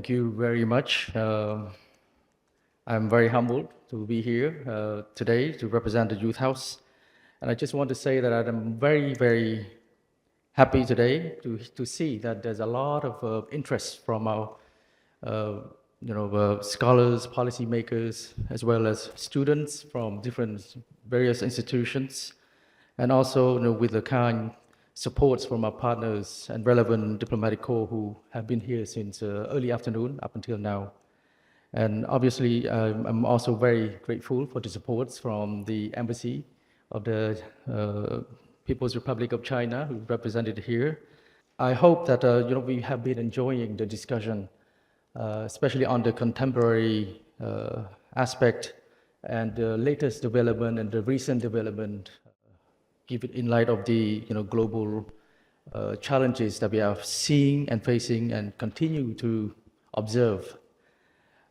Thank you very much. I'm very humbled to be here today to represent the Youth House. And I just want to say that I'm very, very happy today to see that there's a lot of interest from our scholars, policymakers, as well as students from various institutions, and also with the kind supports from our partners and relevant diplomatic corps who have been here since early afternoon up until now. And obviously, I'm also very grateful for the supports from the Embassy of the People's Republic of China, who represented here. I hope that we have been enjoying the discussion, especially on the contemporary aspect and the latest development and the recent development, given in light of the global challenges that we are seeing and facing and continue to observe.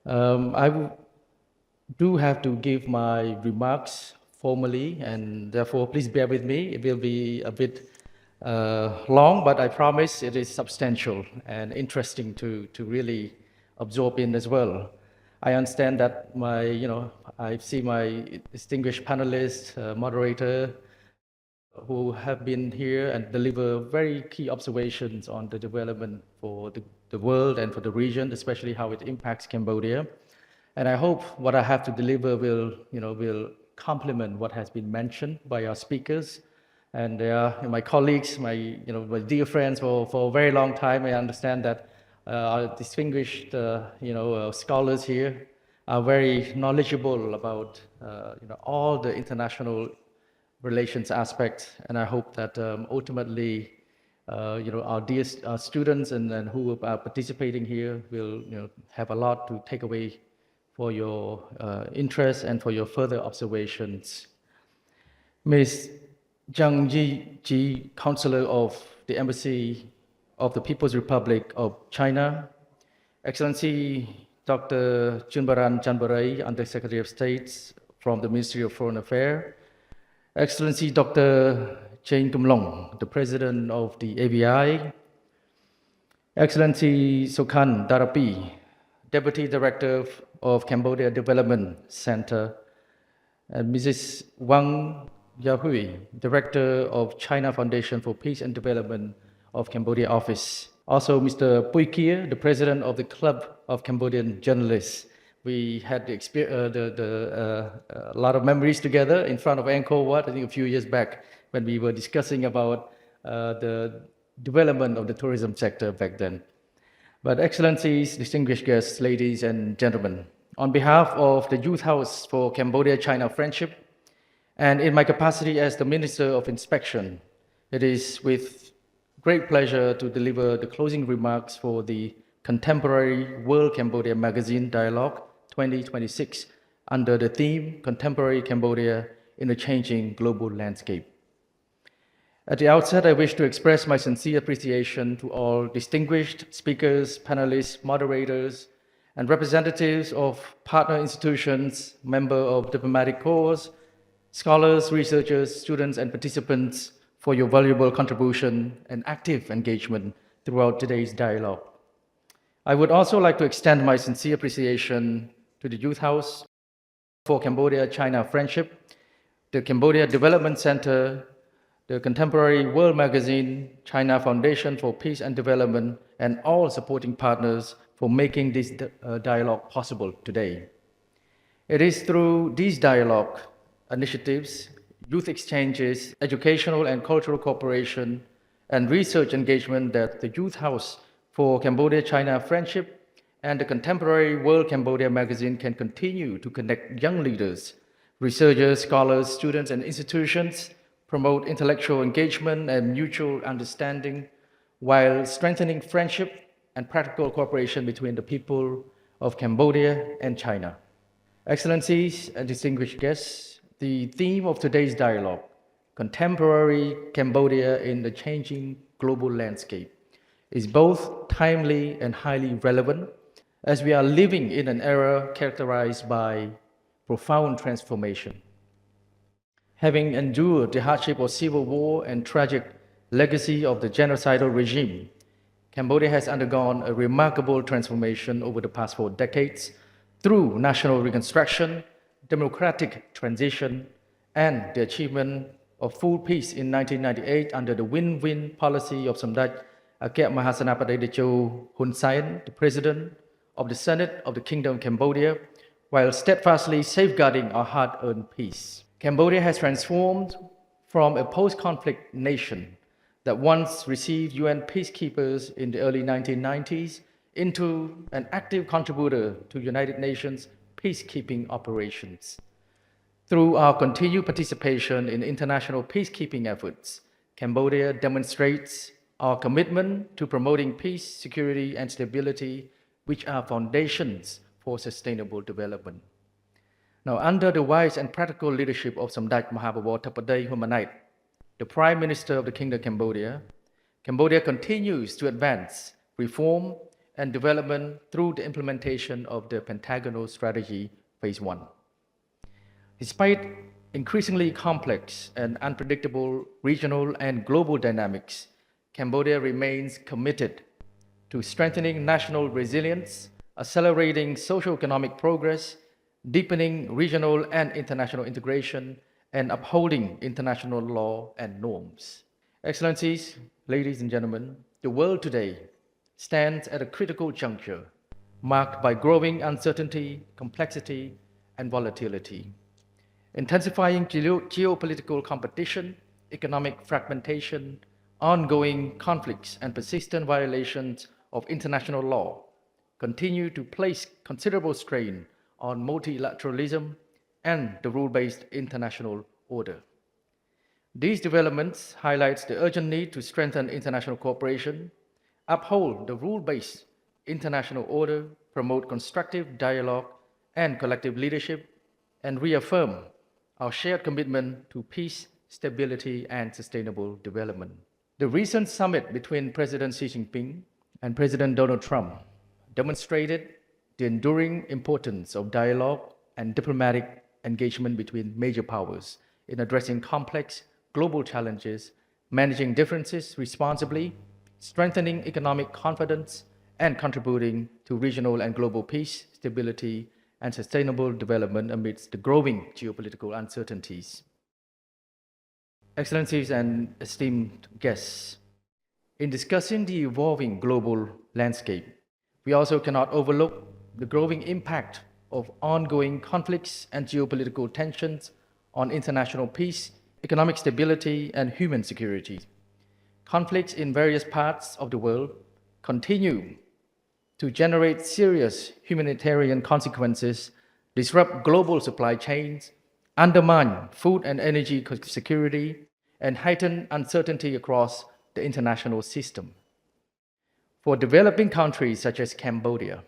I do have to give my remarks formally, and therefore please bear with me. It will be a bit long, but I promise it is substantial and interesting to really absorb in as well. I understand that I see my distinguished panelists, moderator, who have been here and deliver very key observations on the development for the world and for the region, especially how it impacts Cambodia. And I hope what I have to deliver will complement what has been mentioned by our speakers. And my colleagues, my dear friends for a very long time. I understand that our distinguished scholars here are very knowledgeable about all the international relations aspects, and I hope that ultimately, our students and who are participating here will have a lot to take away for your interest and for your further observations. Ms. Zhang Ji, Counselor of the Embassy of the People's Republic of China, Excellency Dr. Chunbaran Chanbaray, Under-Secretary of State from the Ministry of Foreign Affairs, Excellency Dr. Chen Kumlong, the President of the ABI, Excellency Soken Darapi, Deputy Director of Cambodia Development Center, and Mrs. Wang Yahui, Director of China Foundation for Peace and Development of Cambodia Office. Also, Mr. Pui Kia, the President of the Club of Cambodian Journalists. We had a lot of memories together in front of Angkor Wat, I think a few years back, when we were discussing about the development of the tourism sector back then. But Excellencies, distinguished guests, ladies and gentlemen, on behalf of the Youth House for Cambodia-China Friendship, and in my capacity as the Minister of Inspection, it is with great pleasure to deliver the closing remarks for the Contemporary World Cambodia Magazine Dialogue 2026 under the theme Contemporary Cambodia in a Changing Global Landscape. At the outset, I wish to express my sincere appreciation to all distinguished speakers, panelists, moderators, and representatives of partner institutions, members of diplomatic corps, scholars, researchers, students, and participants for your valuable contribution and active engagement throughout today's dialogue. I would also like to extend my sincere appreciation to the Youth House for Cambodia-China Friendship, the Cambodia Development Center, the Contemporary World Magazine, China Foundation for Peace and Development, and all supporting partners for making this dialogue possible today. It is through these dialogue initiatives, youth exchanges, educational and cultural cooperation, and research engagement that the Youth House for Cambodia-China Friendship and the Contemporary World Cambodia Magazine can continue to connect young leaders, researchers, scholars, students, and institutions, promote intellectual engagement and mutual understanding, while strengthening friendship and practical cooperation between the people of Cambodia and China. Excellencies and distinguished guests, the theme of today's dialogue, Contemporary Cambodia in the Changing Global Landscape, is both timely and highly relevant as we are living in an era characterized by profound transformation. Having endured the hardship of civil war and tragic legacy of the genocidal regime, Cambodia has undergone a remarkable transformation over the past 4 decades through national reconstruction, democratic transition, and the achievement of full peace in 1998 under the win-win policy of Samdech Akek Mahasenapadej Techo Hun Sen, the President of the Senate of the Kingdom of Cambodia, while steadfastly safeguarding our hard-earned peace. Cambodia has transformed from a post-conflict nation that once received UN peacekeepers in the early 1990s into an active contributor to United Nations peacekeeping operations. Through our continued participation in international peacekeeping efforts, Cambodia demonstrates our commitment to promoting peace, security, and stability, which are foundations for sustainable development. Now, under the wise and practical leadership of Samdech Mahabawar Tapadej Humanite, the Prime Minister of the Kingdom of Cambodia, Cambodia continues to advance reform and development through the implementation of the Pentagonal Strategy Phase 1. Despite increasingly complex and unpredictable regional and global dynamics, Cambodia remains committed to strengthening national resilience, accelerating socio-economic progress, deepening regional and international integration, and upholding international law and norms. Excellencies, ladies and gentlemen, the world today stands at a critical juncture marked by growing uncertainty, complexity, and volatility. Intensifying geopolitical competition, economic fragmentation, ongoing conflicts, and persistent violations of international law continue to place considerable strain on multilateralism and the rule-based international order. These developments highlight the urgent need to strengthen international cooperation, uphold the rule-based international order, promote constructive dialogue and collective leadership, and reaffirm our shared commitment to peace, stability, and sustainable development. The recent summit between President Xi Jinping and President Donald Trump demonstrated the enduring importance of dialogue and diplomatic engagement between major powers in addressing complex global challenges, managing differences responsibly, strengthening economic confidence, and contributing to regional and global peace, stability, and sustainable development amidst the growing geopolitical uncertainties. Excellencies and esteemed guests, in discussing the evolving global landscape, we also cannot overlook the growing impact of ongoing conflicts and geopolitical tensions on international peace, economic stability, and human security. Conflicts in various parts of the world continue to generate serious humanitarian consequences, disrupt global supply chains, undermine food and energy security, and heighten uncertainty across the international system. For developing countries such as Cambodia,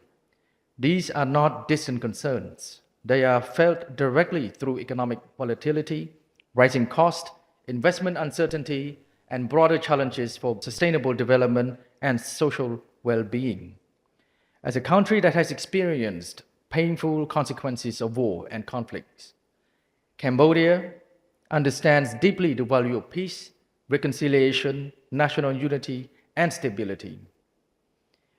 these are not distant concerns. They are felt directly through economic volatility, rising cost, investment uncertainty, and broader challenges for sustainable development and social well-being. As a country that has experienced painful consequences of war and conflicts, Cambodia understands deeply the value of peace, reconciliation, national unity, and stability.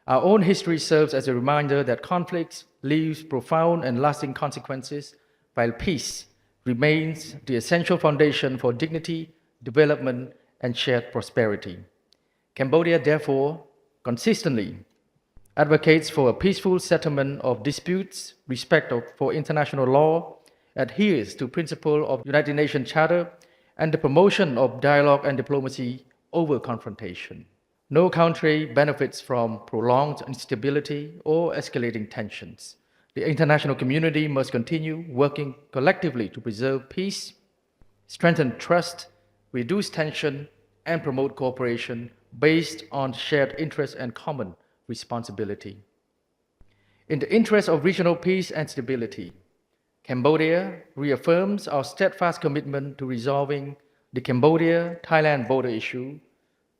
Our own history serves as a reminder that conflicts leave profound and lasting consequences, while peace remains the essential foundation for dignity, development, and shared prosperity. Cambodia, therefore, consistently advocates for a peaceful settlement of disputes, respect for international law, adheres to principles of United Nations Charter, and the promotion of dialogue and diplomacy over confrontation. No country benefits from prolonged instability or escalating tensions. The international community must continue working collectively to preserve peace, strengthen trust, reduce tension, and promote cooperation based on shared interests and common responsibility. In the interest of regional peace and stability, Cambodia reaffirms our steadfast commitment to resolving the Cambodia-Thailand border issue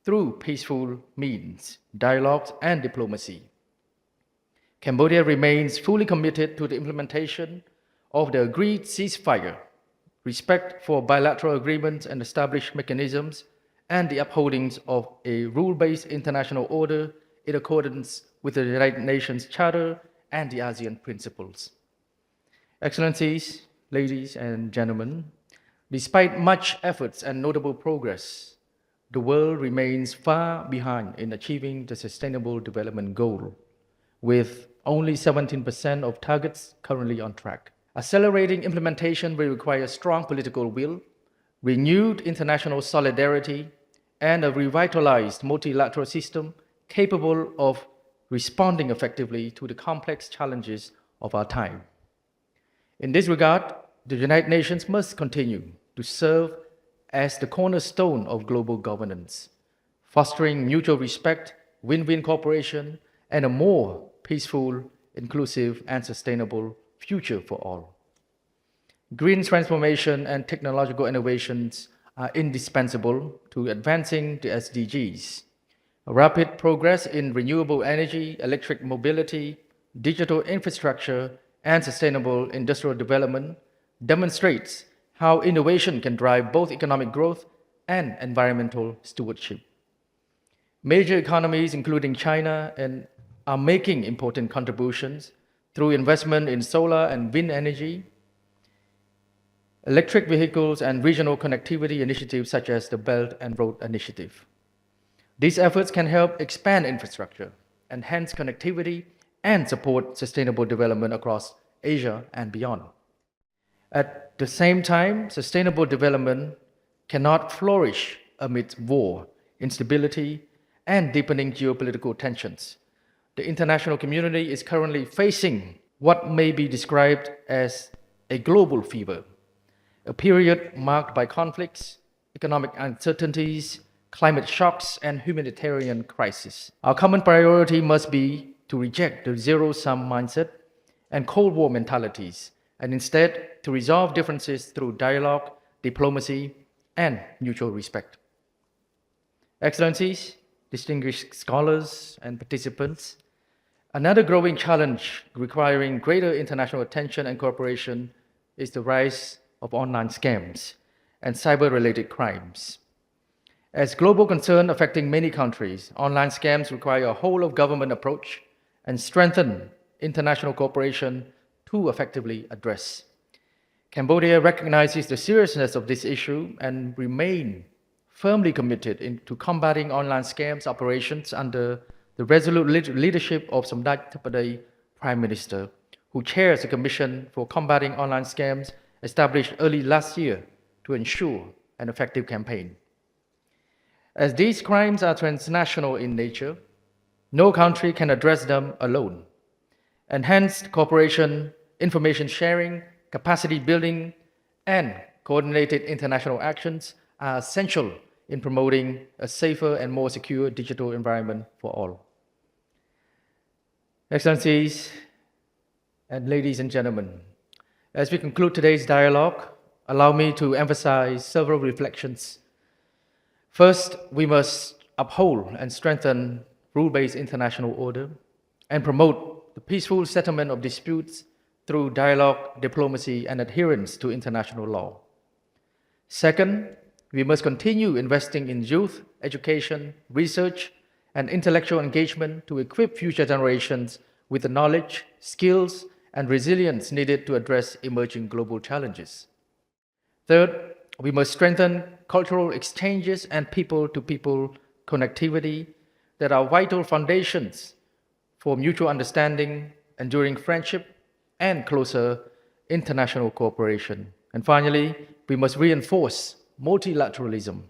through peaceful means, dialogues, and diplomacy. Cambodia remains fully committed to the implementation of the agreed ceasefire, respect for bilateral agreements and established mechanisms, and the upholding of a rule-based international order in accordance with the United Nations Charter and the ASEAN principles. Excellencies, ladies and gentlemen, despite much efforts and notable progress, the world remains far behind in achieving the Sustainable Development Goal, with only 17% of targets currently on track. Accelerating implementation will require strong political will, renewed international solidarity, and a revitalized multilateral system capable of responding effectively to the complex challenges of our time. In this regard, the United Nations must continue to serve as the cornerstone of global governance, fostering mutual respect, win-win cooperation, and a more peaceful, inclusive, and sustainable future for all. Green transformation and technological innovations are indispensable to advancing the SDGs. Rapid progress in renewable energy, electric mobility, digital infrastructure, and sustainable industrial development demonstrates how innovation can drive both economic growth and environmental stewardship. Major economies, including China, are making important contributions through investment in solar and wind energy, electric vehicles, and regional connectivity initiatives such as the Belt and Road Initiative. These efforts can help expand infrastructure, enhance connectivity, and support sustainable development across Asia and beyond. At the same time, sustainable development cannot flourish amid war, instability, and deepening geopolitical tensions. The international community is currently facing what may be described as a global fever, a period marked by conflicts, economic uncertainties, climate shocks, and humanitarian crises. Our common priority must be to reject the zero-sum mindset and Cold War mentalities, and instead to resolve differences through dialogue, diplomacy, and mutual respect. Excellencies, distinguished scholars, and participants, another growing challenge requiring greater international attention and cooperation is the rise of online scams and cyber-related crimes. As global concern affecting many countries, online scams require a whole-of-government approach and strengthen international cooperation to effectively address. Cambodia recognizes the seriousness of this issue and remain firmly committed to combating online scams operations under the resolute leadership of Samdech Theppaday Prime Minister, who chairs the Commission for Combating Online Scams established early last year to ensure an effective campaign. As these crimes are transnational in nature, no country can address them alone. Enhanced cooperation, information sharing, capacity building, and coordinated international actions are essential in promoting a safer and more secure digital environment for all. Excellencies and ladies and gentlemen, as we conclude today's dialogue, allow me to emphasize several reflections. First, we must uphold and strengthen rule-based international order and promote the peaceful settlement of disputes through dialogue, diplomacy, and adherence to international law. Second, we must continue investing in youth, education, research, and intellectual engagement to equip future generations with the knowledge, skills, and resilience needed to address emerging global challenges. Third, we must strengthen cultural exchanges and people-to-people connectivity that are vital foundations for mutual understanding, enduring friendship, and closer international cooperation. And finally, we must reinforce multilateralism,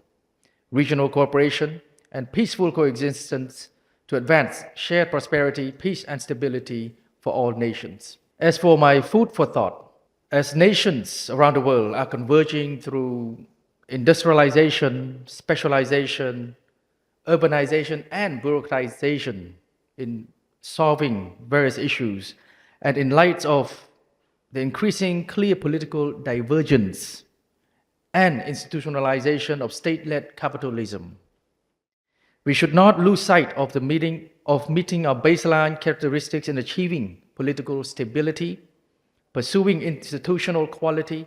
regional cooperation, and peaceful coexistence to advance shared prosperity, peace, and stability for all nations. As for my food for thought, as nations around the world are converging through industrialization, specialization, urbanization, and bureaucratization in solving various issues, and in light of the increasing clear political divergence and institutionalization of state-led capitalism, we should not lose sight of meeting our baseline characteristics in achieving political stability, pursuing institutional quality,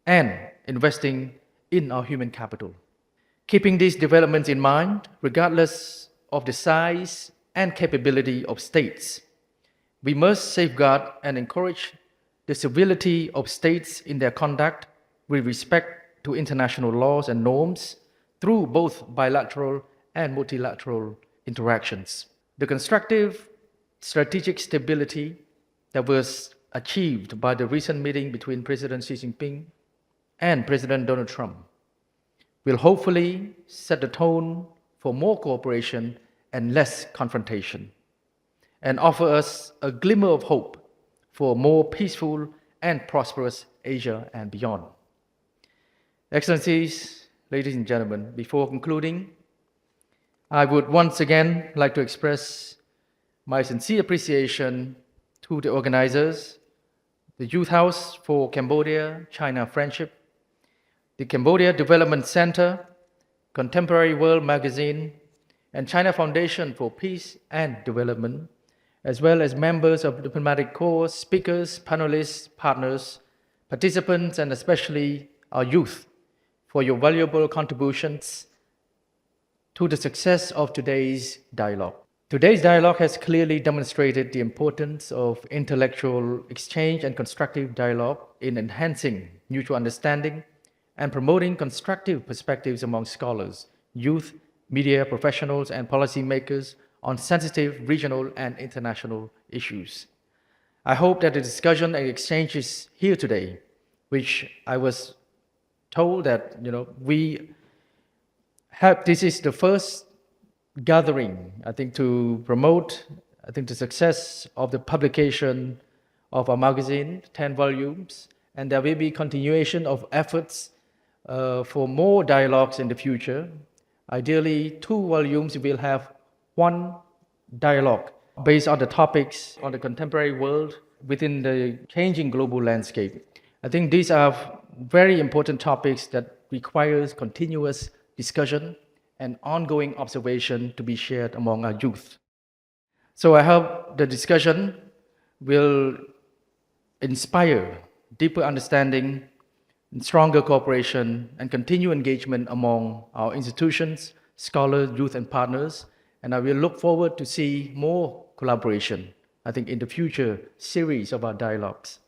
and investing in our human capital. Keeping these developments in mind, regardless of the size and capability of states. We must safeguard and encourage the civility of states in their conduct with respect to international laws and norms through both bilateral and multilateral interactions. The constructive strategic stability that was achieved by the recent meeting between President Xi Jinping and President Donald Trump will hopefully set the tone for more cooperation and less confrontation, and offer us a glimmer of hope for a more peaceful and prosperous Asia and beyond. Excellencies, ladies and gentlemen, before concluding, I would once again like to express my sincere appreciation to the organizers, the Youth House for Cambodia-China Friendship, the Cambodia Development Center, Contemporary World Magazine, and China Foundation for Peace and Development, as well as members of the diplomatic corps, speakers, panelists, partners, participants, and especially our youth, for your valuable contributions to the success of today's dialogue. Today's dialogue has clearly demonstrated the importance of intellectual exchange and constructive dialogue in enhancing mutual understanding and promoting constructive perspectives among scholars, youth, media professionals, and policymakers on sensitive regional and international issues. I hope that the discussion and exchanges here today, which I was told that this is the first gathering, I think, to promote, the success of the publication of our magazine, 10 volumes, and there will be continuation of efforts for more dialogues in the future. Ideally, 2 volumes will have 1 dialogue based on the topics on the contemporary world within the changing global landscape. I think these are very important topics that requires continuous discussion and ongoing observation to be shared among our youth. So I hope the discussion will inspire deeper understanding, stronger cooperation, and continued engagement among our institutions, scholars, youth, and partners. And I will look forward to see more collaboration, I think, in the future series of our dialogues.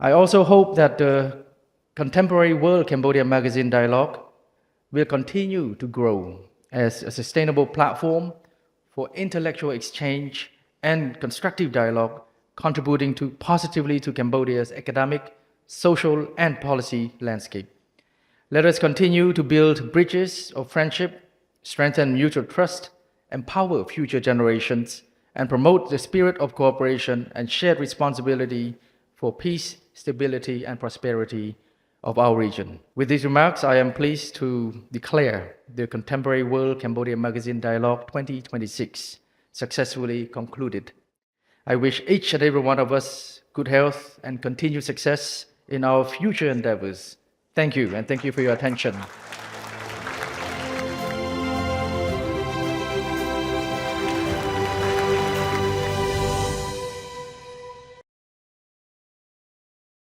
I also hope that the Contemporary World Cambodia Magazine dialogue will continue to grow as a sustainable platform for intellectual exchange and constructive dialogue, contributing positively to Cambodia's academic, social, and policy landscape. Let us continue to build bridges of friendship, strengthen mutual trust, empower future generations, and promote the spirit of cooperation and shared responsibility for peace, stability, and prosperity of our region. With these remarks, I am pleased to declare the Contemporary World Cambodia Magazine Dialogue 2026 successfully concluded. I wish each and every one of us good health and continued success in our future endeavors. Thank you, and thank you for your attention.